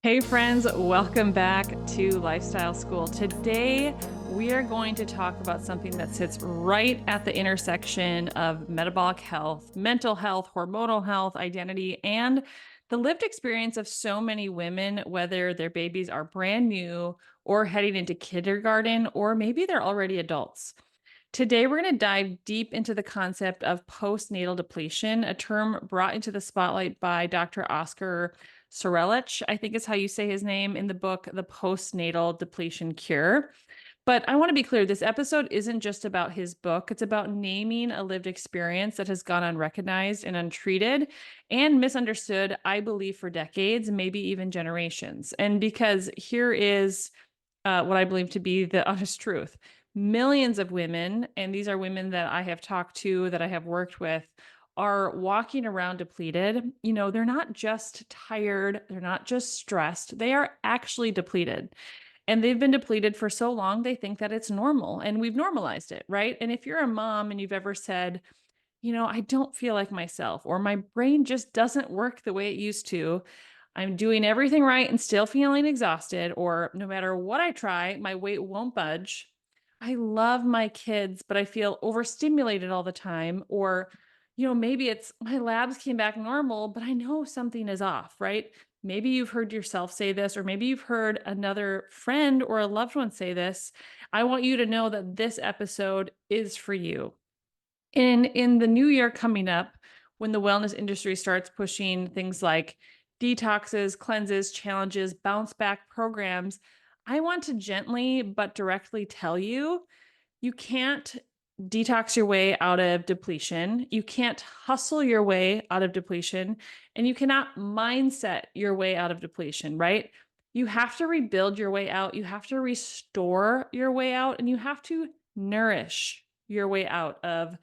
Hey friends, welcome back to Lifestyle School. Today, we are going to talk about something that sits right at the intersection of metabolic health, mental health, hormonal health, identity, and the lived experience of so many women, whether their babies are brand new or heading into kindergarten, or maybe they're already adults. Today, we're going to dive deep into the concept of postnatal depletion, a term brought into the spotlight by Dr. Oscar Sorelich, I think is how you say his name, in the book, The Postnatal Depletion Cure. But I want to be clear, this episode isn't just about his book. It's about naming a lived experience that has gone unrecognized and untreated and misunderstood, I believe, for decades, maybe even generations. And because here is what I believe to be the honest truth. Millions of women, and these are women that I have talked to, that I have worked with, are walking around depleted. They're not just tired, they're not just stressed, they are actually depleted. And they've been depleted for so long, they think that it's normal, and we've normalized it, right? And if you're a mom and you've ever said, I don't feel like myself, or my brain just doesn't work the way it used to, I'm doing everything right and still feeling exhausted, or no matter what I try, my weight won't budge. I love my kids, but I feel overstimulated all the time. Or, maybe it's my labs came back normal, but I know something is off, right? Maybe you've heard yourself say this, or maybe you've heard another friend or a loved one say this. I want you to know that this episode is for you. In the new year coming up, when the wellness industry starts pushing things like detoxes, cleanses, challenges, bounce back programs, I want to gently but directly tell you, you can't detox your way out of depletion. You can't hustle your way out of depletion, and you cannot mindset your way out of depletion, right? You have to rebuild your way out. You have to restore your way out, and you have to nourish your way out of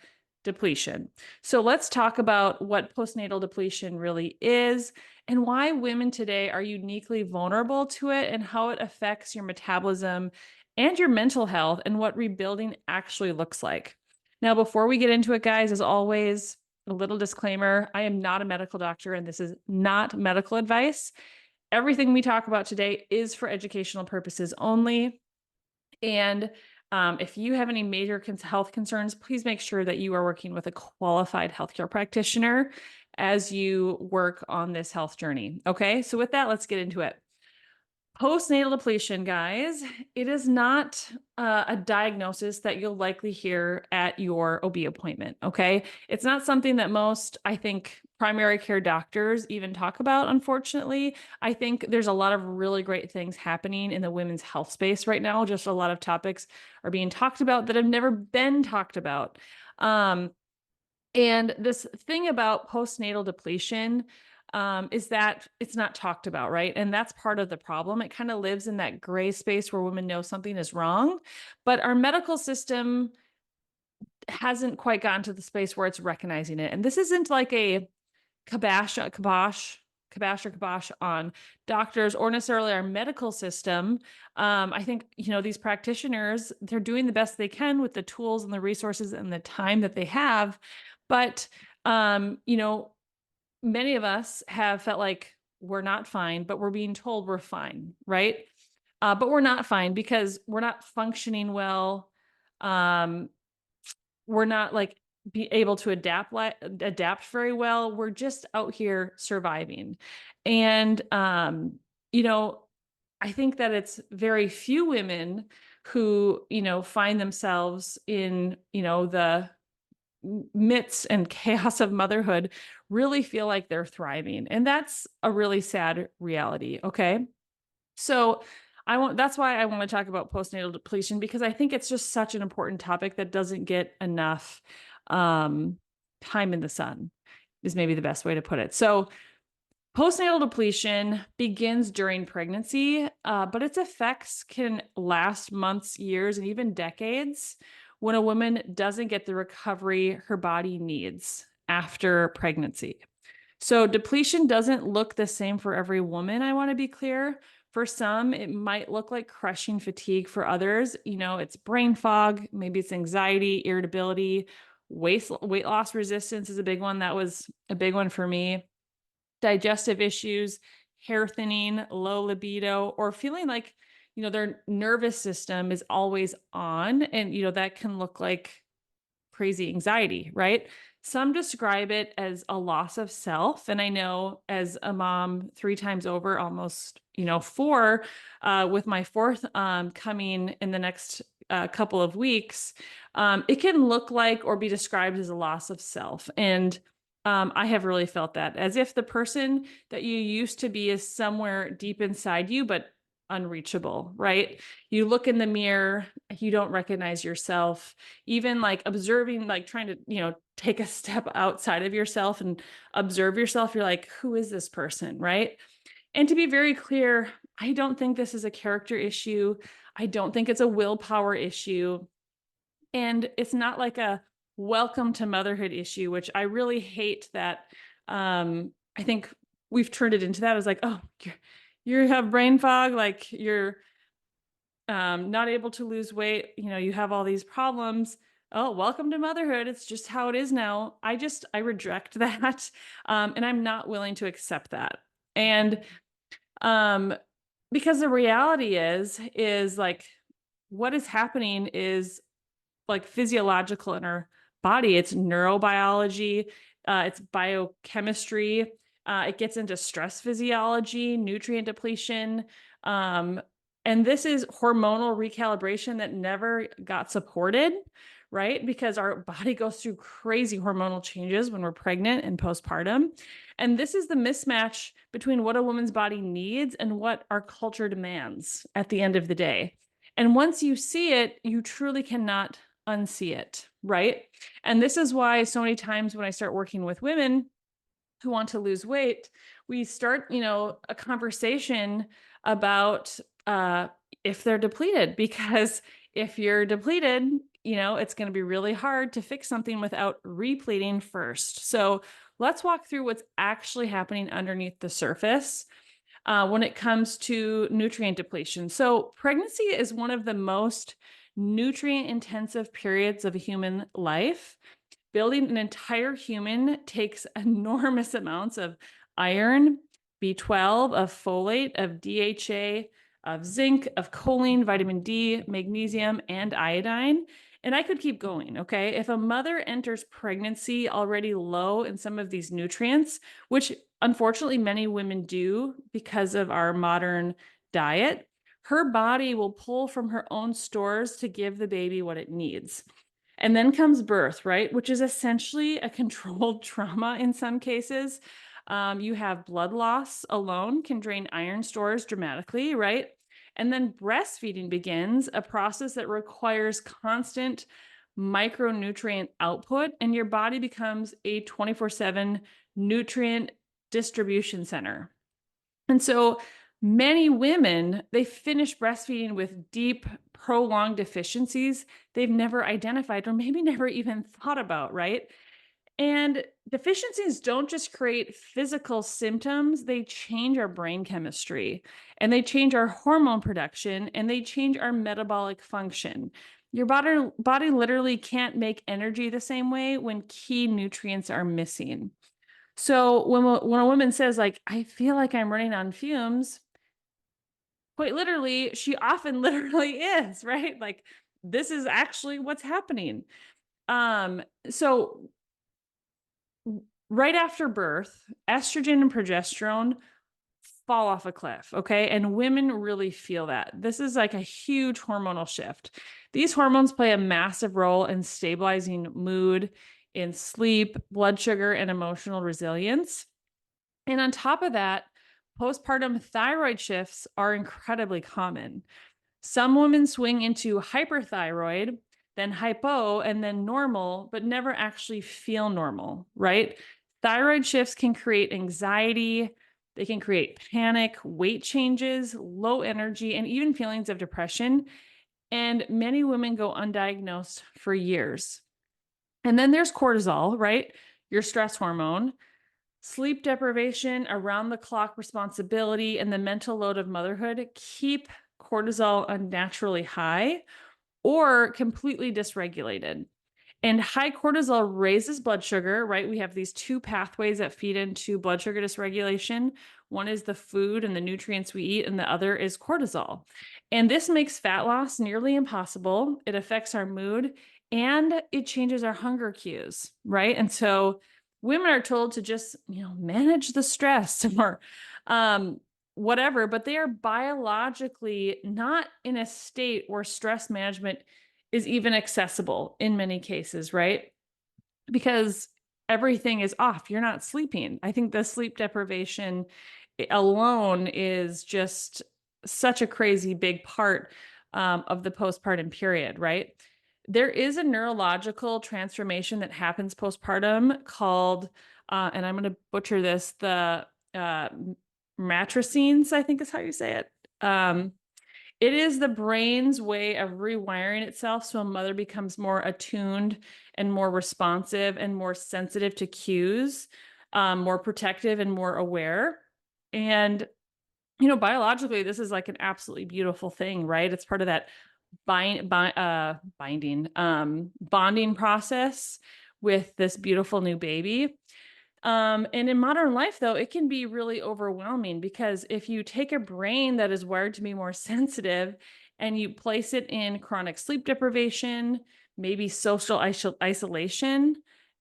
depletion. So let's talk about what postnatal depletion really is and why women today are uniquely vulnerable to it and how it affects your metabolism and your mental health and what rebuilding actually looks like. Now, before we get into it, guys, as always, a little disclaimer, I am not a medical doctor and this is not medical advice. Everything we talk about today is for educational purposes only. And if you have any major health concerns, please make sure that you are working with a qualified healthcare practitioner as you work on this health journey. Okay, so with that, let's get into it. Postnatal depletion, guys, it is not a diagnosis that you'll likely hear at your OB appointment, okay? It's not something that most, I think, primary care doctors even talk about, unfortunately. I think there's a lot of really great things happening in the women's health space right now. Just a lot of topics are being talked about that have never been talked about. And this thing about postnatal depletion is that it's not talked about, right? And that's part of the problem. It kind of lives in that gray space where women know something is wrong, but our medical system hasn't quite gotten to the space where it's recognizing it. And this isn't like a kibosh on doctors or necessarily our medical system. I think, these practitioners, they're doing the best they can with the tools and the resources and the time that they have. But, many of us have felt like we're not fine, but we're being told we're fine, right? But we're not fine because we're not functioning well. Um, we're not like be able to adapt very well. We're just out here surviving. And you know, I think that it's very few women who, find themselves in, the midst and chaos of motherhood really feel like they're thriving. And that's a really sad reality. Okay. So that's why I want to talk about postnatal depletion, because I think it's just such an important topic that doesn't get enough um, time in the sun, is maybe the best way to put it. So postnatal depletion begins during pregnancy, but its effects can last months, years, and even decades when a woman doesn't get the recovery her body needs after pregnancy. So depletion doesn't look the same for every woman, I want to be clear. For some, it might look like crushing fatigue. For others, it's brain fog, maybe it's anxiety, irritability, weight loss resistance is a big one. That was a big one for me. Digestive issues, hair thinning, low libido, or feeling like, their nervous system is always on. And, that can look like crazy anxiety, right? Some describe it as a loss of self. And I know as a mom 3 times over, almost, four, with my fourth coming in the next couple of weeks, it can look like or be described as a loss of self. And I have really felt that as if the person that you used to be is somewhere deep inside you, but unreachable, right? You look in the mirror, you don't recognize yourself, even like observing, like trying to, take a step outside of yourself and observe yourself. You're like, who is this person? Right. And to be very clear, I don't think this is a character issue. I don't think it's a willpower issue. And it's not like a welcome to motherhood issue, which I really hate that. I think we've turned it into that. It's like, oh, you have brain fog, like you're not able to lose weight, you have all these problems. Oh, welcome to motherhood. It's just how it is now. I reject that. And I'm not willing to accept that. And um, because the reality is like what is happening is like physiological in our body. It's neurobiology, it's biochemistry. It gets into stress physiology, nutrient depletion. Um, and this is hormonal recalibration that never got supported, right? Because our body goes through crazy hormonal changes when we're pregnant and postpartum. And this is the mismatch between what a woman's body needs and what our culture demands at the end of the day. And once you see it, you truly cannot unsee it, right? And this is why so many times when I start working with women who want to lose weight, we start, a conversation about if they're depleted, because if you're depleted, it's going to be really hard to fix something without repleting first. So let's walk through what's actually happening underneath the surface when it comes to nutrient depletion. So pregnancy is one of the most nutrient intensive periods of a human life. Building an entire human takes enormous amounts of iron, B12, of folate, of DHA, of zinc, of choline, vitamin D, magnesium, and iodine. And I could keep going, okay? If a mother enters pregnancy already low in some of these nutrients, which unfortunately many women do because of our modern diet, her body will pull from her own stores to give the baby what it needs. And then comes birth, right? Which is essentially a controlled trauma in some cases. You have blood loss alone can drain iron stores dramatically, right? And then breastfeeding begins, a process that requires constant micronutrient output, and your body becomes a 24/7 nutrient distribution center. And so many women, they finish breastfeeding with deep, prolonged deficiencies they've never identified or maybe never even thought about, right? And deficiencies don't just create physical symptoms, they change our brain chemistry and they change our hormone production and they change our metabolic function. Your body literally can't make energy the same way when key nutrients are missing. So when a woman says like, I feel like I'm running on fumes, quite literally, she often literally is, right? Like this is actually what's happening. So right after birth, estrogen and progesterone fall off a cliff, okay? And women really feel that. This is like a huge hormonal shift. These hormones play a massive role in stabilizing mood, in sleep, blood sugar, and emotional resilience. And on top of that, postpartum thyroid shifts are incredibly common. Some women swing into hyperthyroid, then hypo, and then normal, but never actually feel normal, right? Thyroid shifts can create anxiety, they can create panic, weight changes, low energy, and even feelings of depression. And many women go undiagnosed for years. And then there's cortisol, right? Your stress hormone. Sleep deprivation, around the clock responsibility, and the mental load of motherhood keep cortisol unnaturally high or completely dysregulated. And high cortisol raises blood sugar, right? We have these two pathways that feed into blood sugar dysregulation. One is the food and the nutrients we eat, and the other is cortisol. And this makes fat loss nearly impossible. It affects our mood and it changes our hunger cues, right? And so women are told to just, manage the stress or um, whatever, but they are biologically not in a state where stress management is even accessible in many cases, right? Because everything is off. You're not sleeping. I think the sleep deprivation alone is just such a crazy big part of the postpartum period, right? There is a neurological transformation that happens postpartum called, and I'm going to butcher this, the matricines, I think is how you say it. It is the brain's way of rewiring itself so a mother becomes more attuned and more responsive and more sensitive to cues, more protective and more aware. And, biologically, this is like an absolutely beautiful thing, right? It's part of that bonding process with this beautiful new baby. And in modern life, though, it can be really overwhelming because if you take a brain that is wired to be more sensitive and you place it in chronic sleep deprivation, maybe social isolation,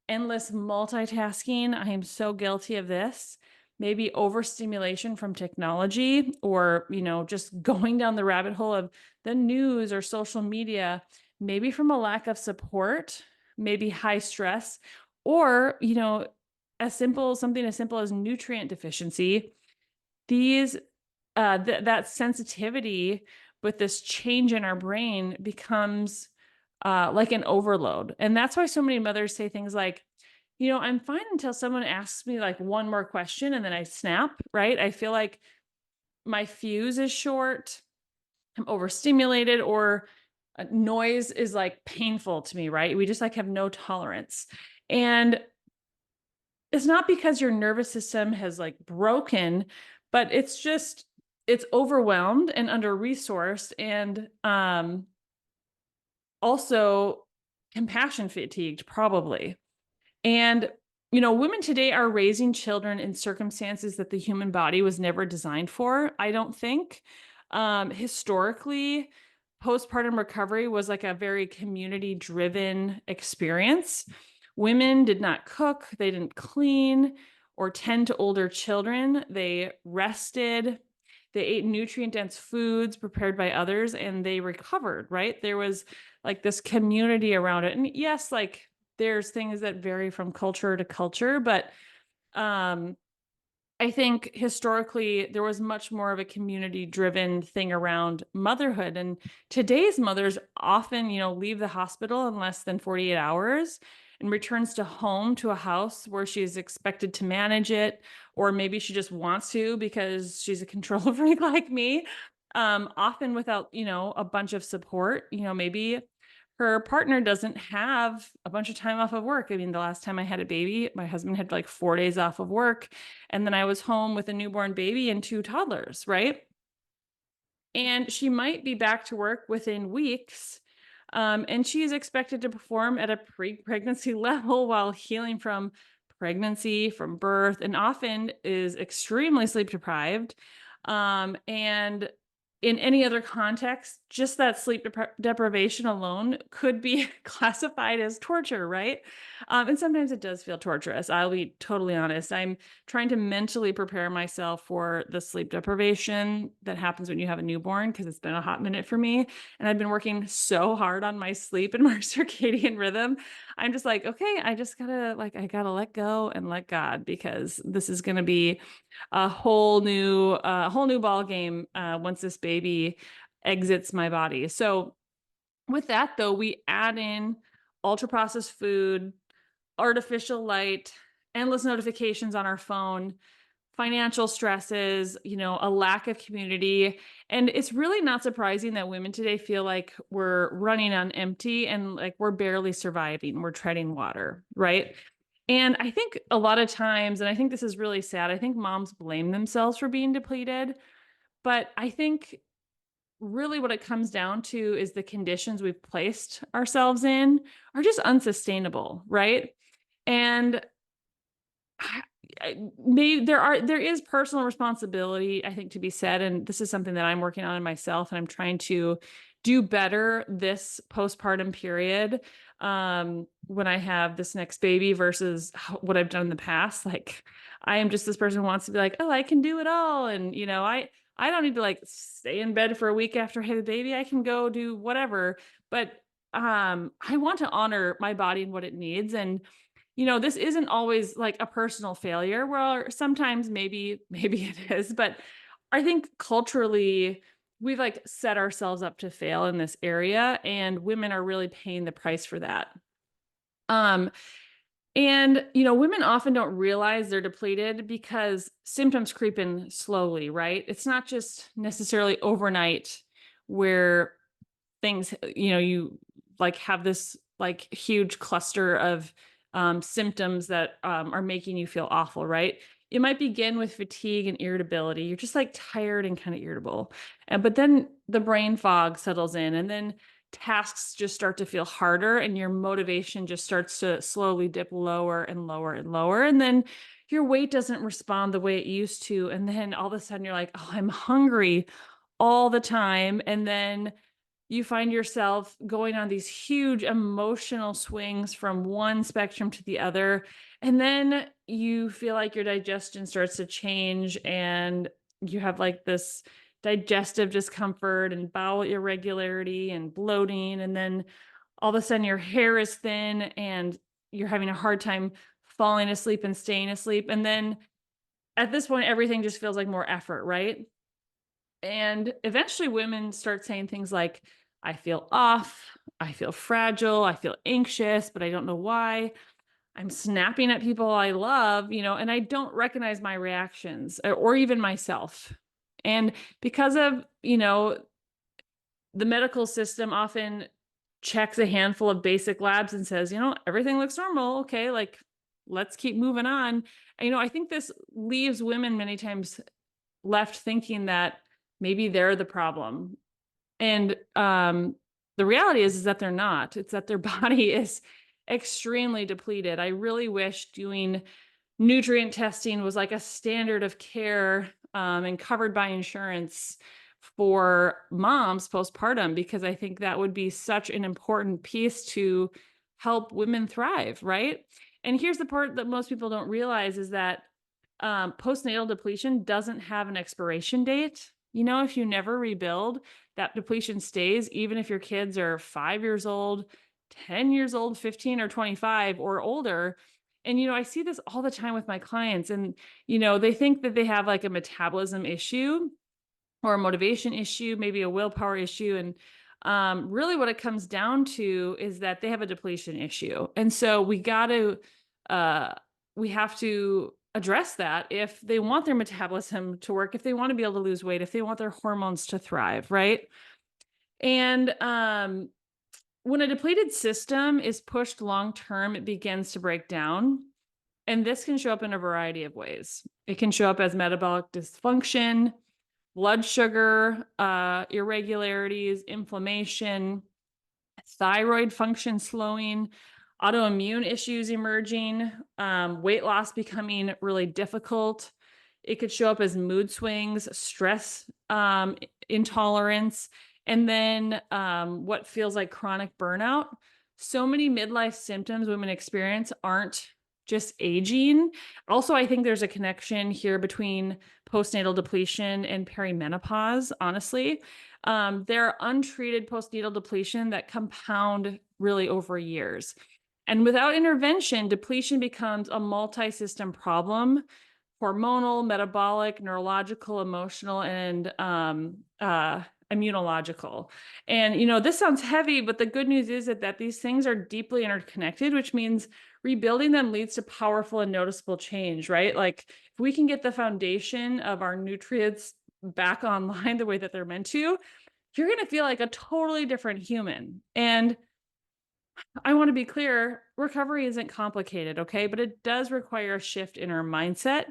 endless multitasking, I am so guilty of this. Maybe overstimulation from technology or, just going down the rabbit hole of the news or social media, maybe from a lack of support, maybe high stress, or, something as simple as nutrient deficiency, these that sensitivity with this change in our brain becomes like an overload. And that's why so many mothers say things like, I'm fine until someone asks me like one more question and then I snap, right? I feel like my fuse is short, I'm overstimulated, or noise is like painful to me, right? We just like have no tolerance. And it's not because your nervous system has like broken, but it's overwhelmed and under resourced and also compassion fatigued probably. And women today are raising children in circumstances that the human body was never designed for, I don't think. Historically, postpartum recovery was like a very community driven experience. Women did not cook, they didn't clean or tend to older children. They rested, they ate nutrient dense foods prepared by others, and they recovered, right? There was like this community around it. And yes, like there's things that vary from culture to culture, but I think historically there was much more of a community driven thing around motherhood. And today's mothers often, leave the hospital in less than 48 hours and returns to home to a house where she is expected to manage it, or maybe she just wants to because she's a control freak like me. Often without, a bunch of support, maybe her partner doesn't have a bunch of time off of work. I mean, the last time I had a baby, my husband had like 4 days off of work. And then I was home with a newborn baby and two toddlers, right? And she might be back to work within weeks. And she is expected to perform at a pre-pregnancy level while healing from pregnancy, from birth, and often is extremely sleep deprived. And in any other context, just that sleep deprivation alone could be classified as torture, right? And sometimes it does feel torturous. I'll be totally honest. I'm trying to mentally prepare myself for the sleep deprivation that happens when you have a newborn, because it's been a hot minute for me. And I've been working so hard on my sleep and my circadian rhythm. I'm just like, okay, I gotta let go and let God, because this is going to be a whole new ball game once this baby exits my body. So with that though, we add in ultra processed food, artificial light, endless notifications on our phone, financial stresses, a lack of community. And it's really not surprising that women today feel like we're running on empty and like we're barely surviving, we're treading water, right? And I think a lot of times, and I think this is really sad, I think moms blame themselves for being depleted. But I think really what it comes down to is the conditions we've placed ourselves in are just unsustainable, right? And I there is personal responsibility, I think, to be said, and this is something that I'm working on in myself, and I'm trying to do better this postpartum period, when I have this next baby versus what I've done in the past. Like, I am just this person who wants to be like, oh, I can do it all, and I don't need to like stay in bed for a week after I have a baby. I can go do whatever, but I want to honor my body and what it needs, and this isn't always like a personal failure. Well, sometimes maybe it is, but I think culturally we've like set ourselves up to fail in this area, and women are really paying the price for that. Um and women often don't realize they're depleted because symptoms creep in slowly, right? It's not just necessarily overnight where things, you like have this like huge cluster of symptoms that are making you feel awful, right? It might begin with fatigue and irritability. You're just like tired and kind of irritable. But then the brain fog settles in, and then tasks just start to feel harder, and your motivation just starts to slowly dip lower and lower and lower. And then your weight doesn't respond the way it used to. And then all of a sudden you're like, oh, I'm hungry all the time. And then you find yourself going on these huge emotional swings from one spectrum to the other. And then you feel like your digestion starts to change, and you have like this digestive discomfort and bowel irregularity and bloating. And then all of a sudden your hair is thin and you're having a hard time falling asleep and staying asleep. And then at this point, everything just feels like more effort, right? And eventually women start saying things like, I feel off, I feel fragile, I feel anxious, but I don't know why. I'm snapping at people I love, and I don't recognize my reactions or even myself. And because of, the medical system often checks a handful of basic labs and says, everything looks normal. Okay, like let's keep moving on. And, I think this leaves women many times left thinking that maybe they're the problem. And the reality is that they're not. It's that their body is extremely depleted. I really wish doing nutrient testing was like a standard of care, and covered by insurance for moms postpartum, because I think that would be such an important piece to help women thrive, right? And here's the part that most people don't realize is that postnatal depletion doesn't have an expiration date. If you never rebuild, that depletion stays, even if your kids are 5 years old, 10 years old, 15 or 25 or older. And, I see this all the time with my clients, and, they think that they have like a metabolism issue or a motivation issue, maybe a willpower issue. And really what it comes down to is that they have a depletion issue. And so we have to address that if they want their metabolism to work, if they want to be able to lose weight, if they want their hormones to thrive, right? And when a depleted system is pushed long term, it begins to break down. And this can show up in a variety of ways. It can show up as metabolic dysfunction, blood sugar irregularities, inflammation, thyroid function slowing, autoimmune issues emerging, weight loss becoming really difficult. It could show up as mood swings, stress intolerance, and then what feels like chronic burnout. So many midlife symptoms women experience aren't just aging. Also, I think there's a connection here between postnatal depletion and perimenopause, honestly. There are untreated postnatal depletion that compound really over years. And without intervention, depletion becomes a multi-system problem: hormonal, metabolic, neurological, emotional, and immunological. And, this sounds heavy, but the good news is that these things are deeply interconnected, which means rebuilding them leads to powerful and noticeable change, right? Like if we can get the foundation of our nutrients back online the way that they're meant to, you're going to feel like a totally different human. And I want to be clear, recovery isn't complicated, okay? But it does require a shift in our mindset.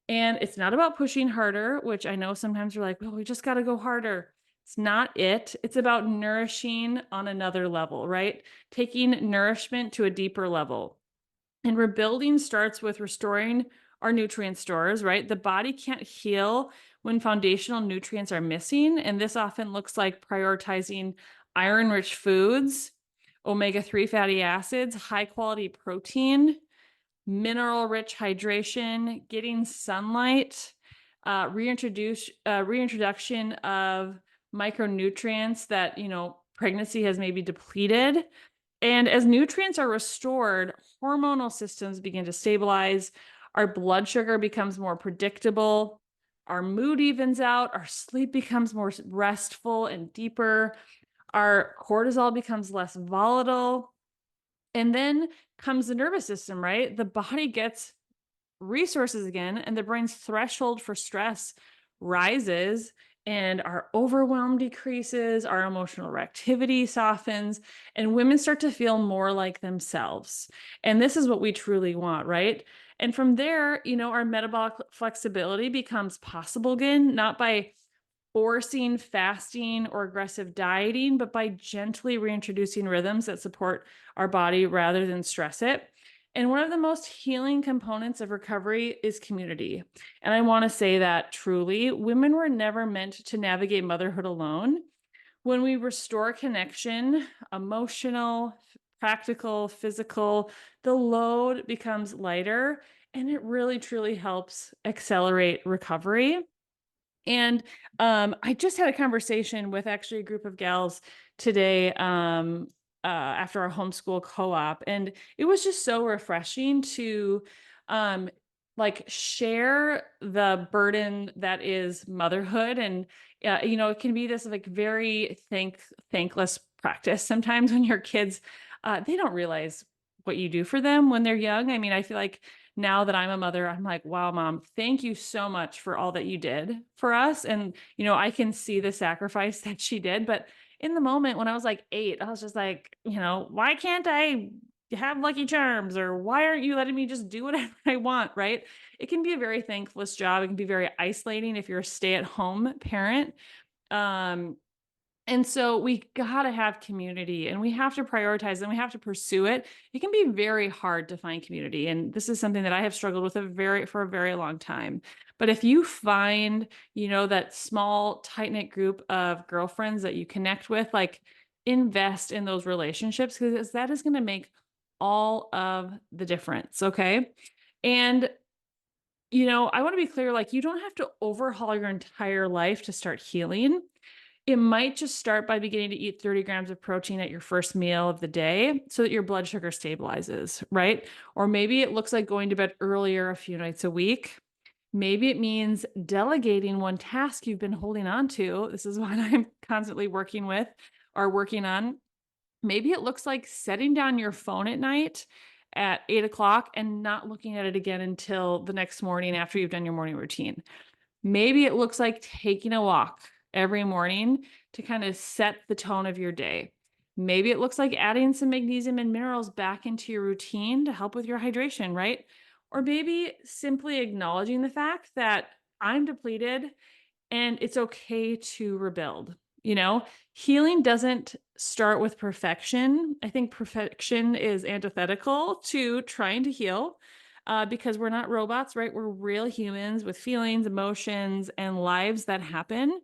And it's not about pushing harder, which I know sometimes we're like, well, we just got to go harder. It's not it. It's about nourishing on another level, right? Taking nourishment to a deeper level. And rebuilding starts with restoring our nutrient stores, right? The body can't heal when foundational nutrients are missing. And this often looks like prioritizing iron rich foods, omega-3 fatty acids, high quality protein, mineral rich hydration, getting sunlight, reintroduction of micronutrients that, pregnancy has maybe depleted. And as nutrients are restored, hormonal systems begin to stabilize. Our blood sugar becomes more predictable. Our mood evens out. Our sleep becomes more restful and deeper. Our cortisol becomes less volatile. And then comes the nervous system, right? The body gets resources again, and the brain's threshold for stress rises, and our overwhelm decreases, our emotional reactivity softens, and women start to feel more like themselves. And this is what we truly want, right? And from there, our metabolic flexibility becomes possible again, not by forcing fasting or aggressive dieting, but by gently reintroducing rhythms that support our body rather than stress it. And one of the most healing components of recovery is community. And I want to say that truly, women were never meant to navigate motherhood alone. When we restore connection, emotional, practical, physical, the load becomes lighter and it really truly helps accelerate recovery. And I just had a conversation with actually a group of gals today after our homeschool co-op, and it was just so refreshing to um, like share the burden that is motherhood. And it can be this like very thankless practice sometimes when your kids they don't realize what you do for them when they're young. I mean, I feel like now that I'm a mother, I'm like, wow, mom, thank you so much for all that you did for us. And, I can see the sacrifice that she did. But in the moment when I was like 8, I was just like, why can't I have Lucky Charms? Or why aren't you letting me just do whatever I want? Right. It can be a very thankless job. It can be very isolating if you're a stay-at-home parent. Um, and so we gotta have community and we have to prioritize and we have to pursue it. It can be very hard to find community. And this is something that I have struggled with for a very long time. But if you find, that small, tight-knit group of girlfriends that you connect with, like invest in those relationships because that is going to make all of the difference. Okay. And I want to be clear, like you don't have to overhaul your entire life to start healing. It might just start by beginning to eat 30 grams of protein at your first meal of the day so that your blood sugar stabilizes, right? Or maybe it looks like going to bed earlier a few nights a week. Maybe it means delegating one task you've been holding on to. This is what I'm constantly working on. Maybe it looks like setting down your phone at night at 8 o'clock and not looking at it again until the next morning after you've done your morning routine. Maybe it looks like taking a walk every morning to kind of set the tone of your day. Maybe it looks like adding some magnesium and minerals back into your routine to help with your hydration, right? Or maybe simply acknowledging the fact that I'm depleted and it's okay to rebuild. Healing doesn't start with perfection. I think perfection is antithetical to trying to heal because we're not robots, right? We're real humans with feelings, emotions, and lives that happen.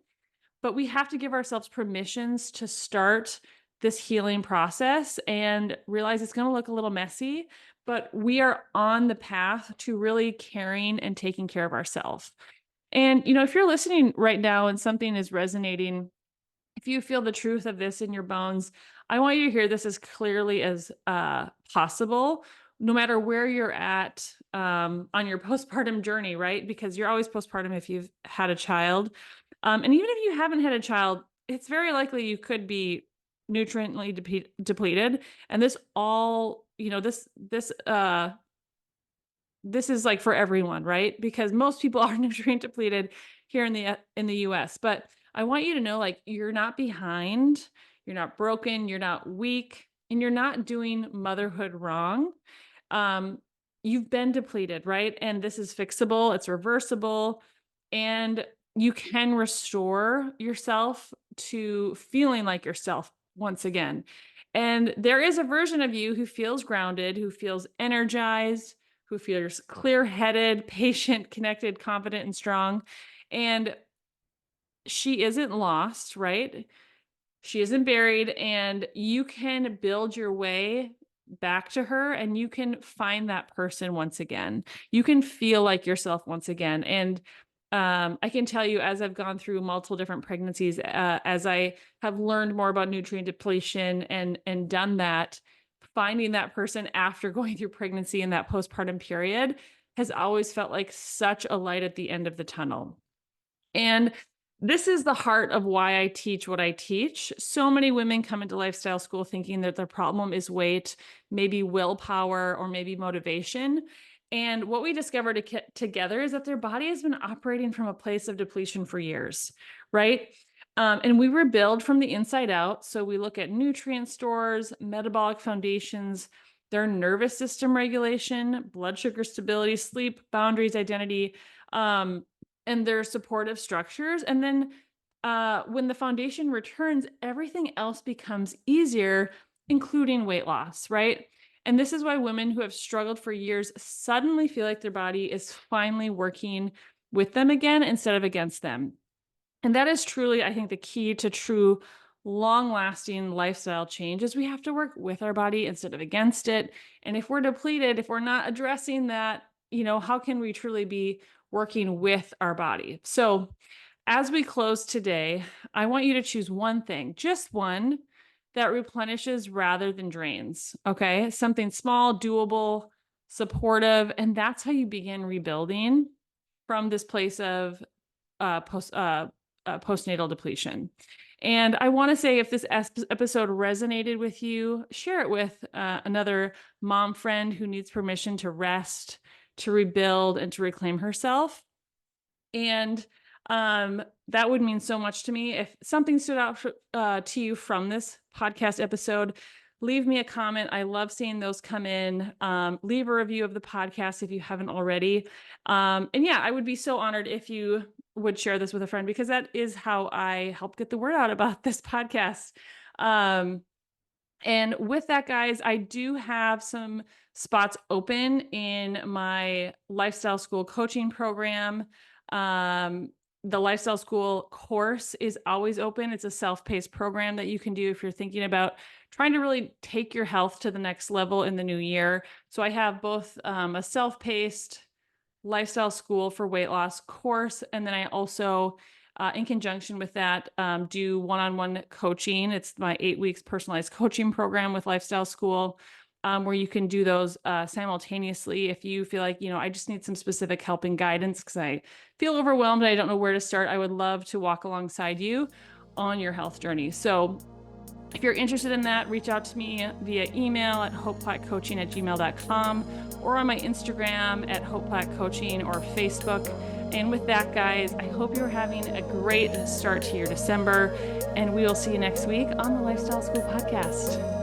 But we have to give ourselves permissions to start this healing process and realize it's going to look a little messy, but we are on the path to really caring and taking care of ourselves. And, if you're listening right now and something is resonating, if you feel the truth of this in your bones, I want you to hear this as clearly as possible, no matter where you're at on your postpartum journey, right? Because you're always postpartum if you've had a child. And even if you haven't had a child, it's very likely you could be nutriently depleted. And this all, this is like for everyone, right? Because most people are nutrient depleted here in the US. But I want you to know like you're not behind, you're not broken, you're not weak, and you're not doing motherhood wrong. Um, you've been depleted, right? And this is fixable, it's reversible. And you can restore yourself to feeling like yourself once again. And there is a version of you who feels grounded, who feels energized, who feels clear headed, patient, connected, confident, and strong. And she isn't lost, right? She isn't buried, and you can build your way back to her and you can find that person once again. You can feel like yourself once again. And I can tell you, as I've gone through multiple different pregnancies, as I have learned more about nutrient depletion and done that, finding that person after going through pregnancy and that postpartum period has always felt like such a light at the end of the tunnel. And this is the heart of why I teach what I teach. So many women come into lifestyle school thinking that their problem is weight, maybe willpower, or maybe motivation. And what we discovered together is that their body has been operating from a place of depletion for years, right? And we rebuild from the inside out. So we look at nutrient stores, metabolic foundations, their nervous system regulation, blood sugar stability, sleep, boundaries, identity, and their supportive structures. And then when the foundation returns, everything else becomes easier, including weight loss, right? And this is why women who have struggled for years suddenly feel like their body is finally working with them again instead of against them. And that is truly, I think, the key to true long-lasting lifestyle change is we have to work with our body instead of against it. And if we're depleted, if we're not addressing that, how can we truly be working with our body? So as we close today, I want you to choose one thing, just one, that replenishes rather than drains. Okay. Something small, doable, supportive. And that's how you begin rebuilding from this place of postnatal depletion. And I want to say, if this episode resonated with you, share it with another mom friend who needs permission to rest, to rebuild, and to reclaim herself. And that would mean so much to me. If something stood out to you from this podcast episode, leave me a comment. I love seeing those come in. Leave a review of the podcast if you haven't already. And yeah, I would be so honored if you would share this with a friend, because that is how I help get the word out about this podcast. And with that, guys, I do have some spots open in my lifestyle school coaching program. The lifestyle school course is always open. It's a self-paced program that you can do if you're thinking about trying to really take your health to the next level in the new year. So I have both a self-paced lifestyle school for weight loss course, and then I also in conjunction with that, do one-on-one coaching. It's my 8 weeks personalized coaching program with Lifestyle School, where you can do those simultaneously if you feel like, I just need some specific help and guidance because I feel overwhelmed and I don't know where to start. I would love to walk alongside you on your health journey. So if you're interested in that, reach out to me via email at hopeplatcoaching@gmail.com or on my Instagram at hopeplatcoaching or Facebook. And with that, guys, I hope you're having a great start to your December, and we will see you next week on the Lifestyle School Podcast.